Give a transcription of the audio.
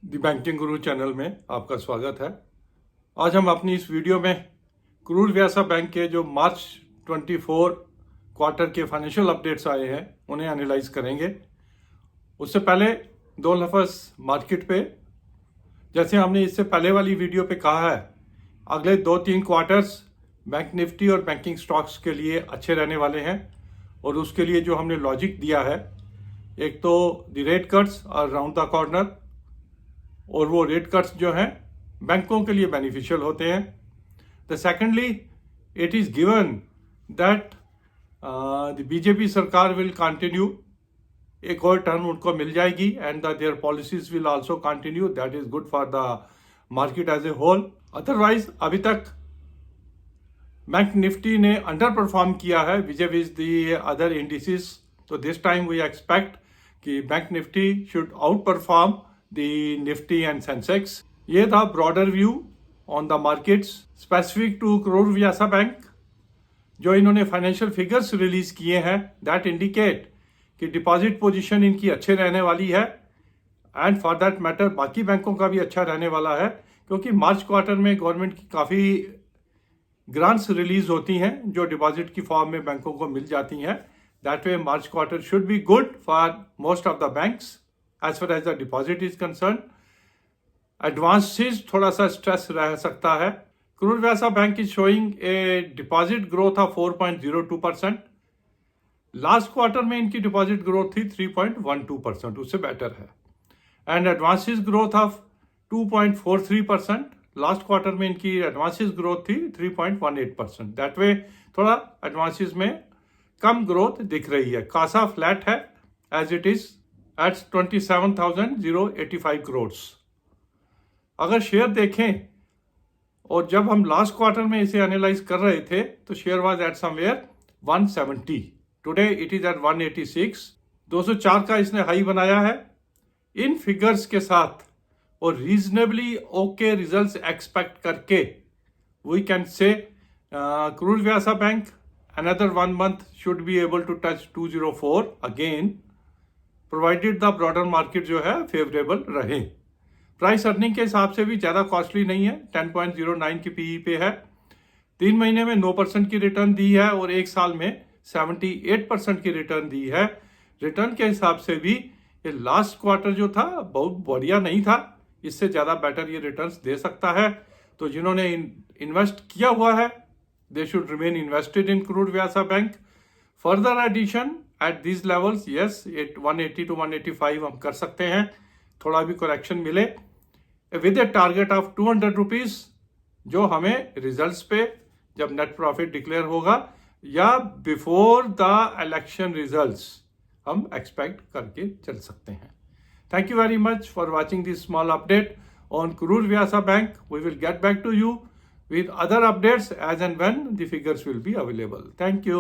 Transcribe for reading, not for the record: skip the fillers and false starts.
The banking Guru channel में आपका स्वागत है। आज हम अपनी इस वीडियो में करूर व्यासा बैंक के जो मार्च 24 क्वार्टर के फाइनेंशियल अपडेट्स आए हैं उन्हें एनालाइज करेंगे। उससे पहले दो लफ्ज़ मार्केट पे। जैसे हमने इससे पहले वाली वीडियो पे कहा है, अगले 2-3 क्वार्टर्स बैंक निफ्टी और बैंकिंग स्टॉक्स के लिए अच्छे रहने वाले हैं और उसके लिए जो हमने लॉजिक दिया है, एक तो the rate cuts are round the corner और वो रेट कट्स जो हैं बैंकों के लिए बेनिफिशियल होते हैं। The secondly it is given that the BJP सरकार विल कंटिन्यू, एक और टर्म उनको मिल जाएगी and their policies will also continue. That is good for the market as a whole. Otherwise अभी तक बैंक निफ्टी ने अंडर परफॉर्म किया है विज द अदर इंडिसेस, तो दिस टाइम वी एक्सपेक्ट कि bank Nifty should out perform the Nifty and Sensex। ये था broader view on the markets specific to Karur Vysya bank. जो इन्होंने फाइनेंशियल फिगर्स रिलीज किए हैं दैट इंडिकेट कि डिपॉजिट पोजीशन इनकी अच्छे रहने वाली है एंड फॉर दैट मैटर बाकी बैंकों का भी अच्छा रहने वाला है, क्योंकि मार्च क्वार्टर में गवर्नमेंट की काफ़ी ग्रांट्स रिलीज होती हैं जो डिपॉजिट की फॉर्म में बैंकों को मिल जाती हैं। That way March quarter should be good for most of the banks as far as the deposit is concerned। Advances थोड़ा सा स्ट्रेस रह सकता है। Karur Vysya bank is showing A deposit growth of 4.02%। Last quarter में इनकी डिपॉजिट ग्रोथ थी 3.12%, उससे better है। And advances growth of 2.43%। Last quarter में इनकी एडवांसेस ग्रोथ थी 3.18%। दैट वे थोड़ा एडवांसेस में कम ग्रोथ दिख रही है। कासा फ्लैट है as it is at 27,085 crores। अगर शेयर देखें और जब हम लास्ट क्वार्टर में इसे एनालाइज कर रहे थे तो share was at somewhere 170। Today it is at 186। 204 का इसने हाई बनाया है। इन फिगर्स के साथ और रीजनेबली ओके रिजल्ट्स एक्सपेक्ट करके we can say Karur Vysya bank another 1 month should be able to touch 204 again, provided the broader market जो है फेवरेबल रहे। प्राइस अर्निंग के हिसाब से भी ज़्यादा कॉस्टली नहीं है, 10.09 की पीई पे है। 3 महीने में 9% की रिटर्न दी है और 1 साल में 78% की रिटर्न दी है। रिटर्न के हिसाब से भी ये लास्ट क्वार्टर जो था बहुत बढ़िया नहीं था, इससे ज़्यादा बेटर ये रिटर्न्स दे सकता है। तो जिन्होंने इन्वेस्ट किया हुआ है they should remain invested in Karur Vysya bank. Further addition at these levels yes 180 to 185 हम कर सकते हैं, थोड़ा भी करेक्शन मिले with A target of 200 rupees, जो हमें रिजल्ट्स पे जब नेट प्रॉफिट डिक्लेयर होगा या बिफोर द इलेक्शन रिजल्ट्स हम एक्सपेक्ट करके चल सकते हैं। Thank you very much for watching this small update on Karur Vysya bank. We will get back to you with other updates as and when the figures will be available. Thank you.